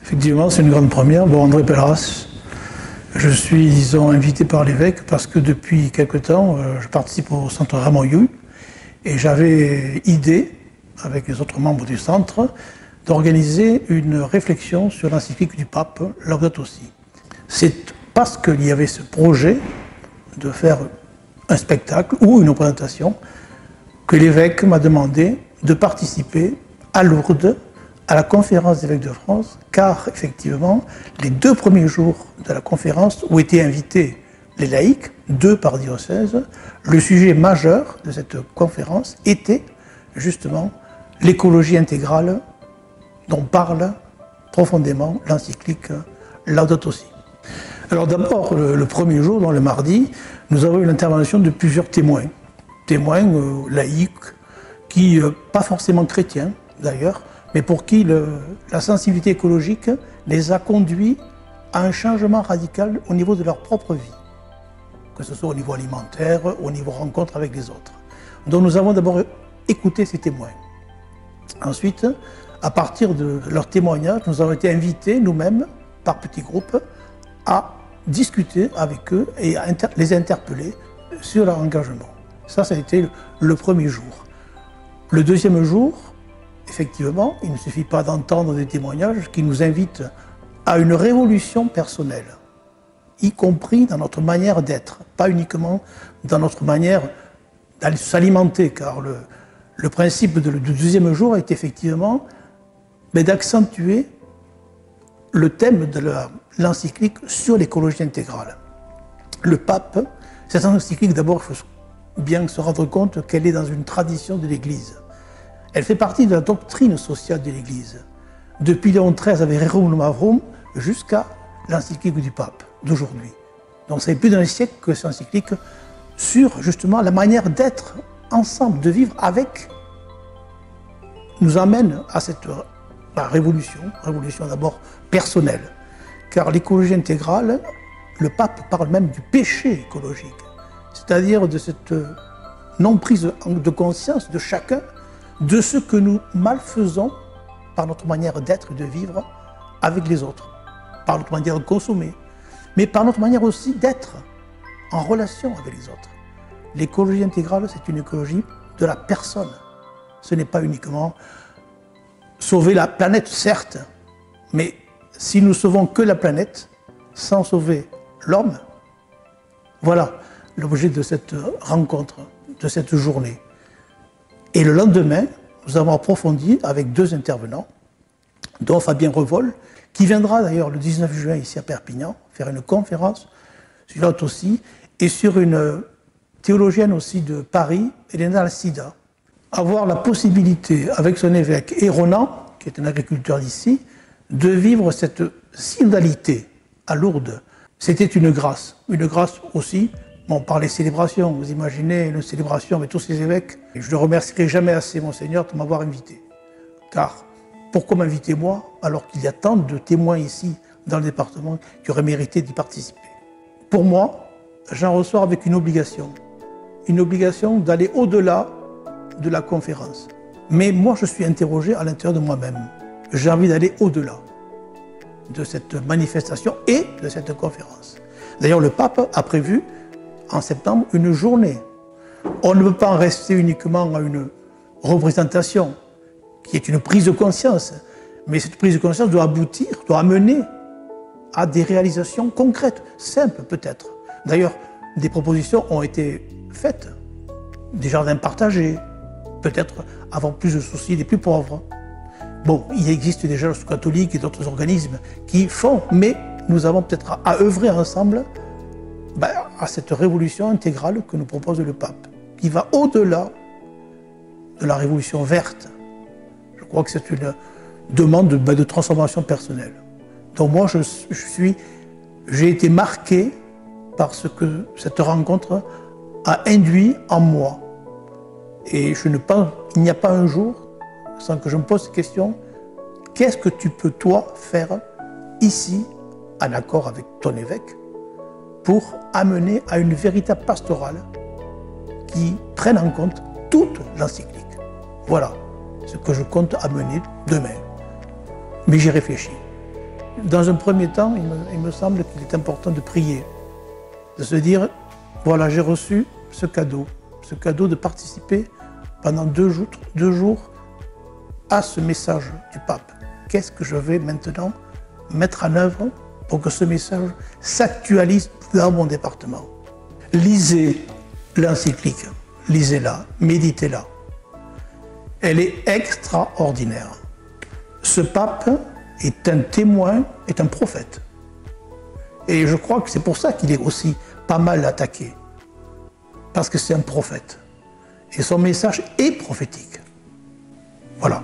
Effectivement, c'est une grande première. Bon, André Pelleras, je suis, disons, invité par l'évêque parce que depuis quelque temps, je participe au centre Ramon-Llull et j'avais idée, avec les autres membres du centre, d'organiser une réflexion sur l'encyclique du pape Laudato Si. C'est parce qu'il y avait ce projet de faire un spectacle ou une représentation que l'évêque m'a demandé de participer à Lourdes à la conférence des évêques de France, car effectivement, les 2 premiers jours de la conférence où étaient invités les laïcs, 2 par diocèse, le sujet majeur de cette conférence était justement l'écologie intégrale dont parle profondément l'encyclique Laudato Si. Alors d'abord, le premier jour, dans le mardi, nous avons eu l'intervention de plusieurs témoins. Témoins laïcs, qui, pas forcément chrétiens d'ailleurs, mais pour qui la sensibilité écologique les a conduits à un changement radical au niveau de leur propre vie, que ce soit au niveau alimentaire, au niveau rencontre avec les autres. Donc nous avons d'abord écouté ces témoins. Ensuite, à partir de leurs témoignages, nous avons été invités nous-mêmes, par petits groupes, à discuter avec eux et à les interpeller sur leur engagement. Ça a été le premier jour. Le deuxième jour, effectivement, il ne suffit pas d'entendre des témoignages qui nous invitent à une révolution personnelle, y compris dans notre manière d'être, pas uniquement dans notre manière d'aller s'alimenter, car le principe du deuxième jour est effectivement d'accentuer le thème de l'encyclique sur l'écologie intégrale. Le pape, cette encyclique, d'abord, il faut bien se rendre compte qu'elle est dans une tradition de l'Église. Elle fait partie de la doctrine sociale de l'Église, depuis Léon XIII avec Rerum Novarum jusqu'à l'encyclique du pape d'aujourd'hui. Donc ça fait plus d'un siècle que cette encyclique sur justement la manière d'être ensemble, de vivre avec, nous amène à cette révolution d'abord personnelle. Car l'écologie intégrale, le pape parle même du péché écologique, c'est-à-dire de cette non-prise de conscience de chacun de ce que nous malfaisons par notre manière d'être et de vivre avec les autres, par notre manière de consommer, mais par notre manière aussi d'être en relation avec les autres. L'écologie intégrale, c'est une écologie de la personne. Ce n'est pas uniquement sauver la planète, certes, mais si nous sauvons que la planète, sans sauver l'homme, voilà l'objet de cette rencontre, de cette journée. Et le lendemain, nous avons approfondi avec 2 intervenants, dont Fabien Revol, qui viendra d'ailleurs le 19 juin ici à Perpignan, faire une conférence sur Laudato Si, et sur une théologienne aussi de Paris, Elena Alcida, avoir la possibilité, avec son évêque et Ronan, qui est un agriculteur d'ici, de vivre cette synodalité à Lourdes. C'était une grâce aussi. Bon, par les célébrations, vous imaginez une célébration avec tous ces évêques. Et je ne remercierai jamais assez Monseigneur de m'avoir invité. Car pourquoi m'inviter moi, alors qu'il y a tant de témoins ici, dans le département, qui auraient mérité d'y participer? Pour moi, j'en ressors avec une obligation d'aller au-delà de la conférence. Mais moi, je suis interrogé à l'intérieur de moi-même. J'ai envie d'aller au-delà de cette manifestation et de cette conférence. D'ailleurs, le pape a prévu en septembre une journée. On ne peut pas en rester uniquement à une représentation qui est une prise de conscience, mais cette prise de conscience doit aboutir, doit amener à des réalisations concrètes, simples peut-être. D'ailleurs, des propositions ont été faites, des jardins partagés, peut-être avoir plus de soucis des plus pauvres. Bon, il existe déjà le Secours catholique et d'autres organismes qui font, mais nous avons peut-être à œuvrer ensemble à cette révolution intégrale que nous propose le pape, qui va au-delà de la révolution verte. Je crois que c'est une demande de transformation personnelle. Donc moi, j'ai été marqué par ce que cette rencontre a induit en moi. Et il n'y a pas un jour sans que je me pose cette question, qu'est-ce que tu peux toi faire ici, en accord avec ton évêque, pour amener à une véritable pastorale qui prenne en compte toute l'encyclique. Voilà ce que je compte amener demain. Mais j'y réfléchis. Dans un premier temps, il me semble qu'il est important de prier, de se dire, voilà, j'ai reçu ce cadeau de participer pendant deux jours à ce message du pape. Qu'est-ce que je vais maintenant mettre en œuvre pour que ce message s'actualise dans mon département? Lisez l'encyclique, lisez-la, méditez-la. Elle est extraordinaire. Ce pape est un témoin, est un prophète. Et je crois que c'est pour ça qu'il est aussi pas mal attaqué. Parce que c'est un prophète. Et son message est prophétique. Voilà.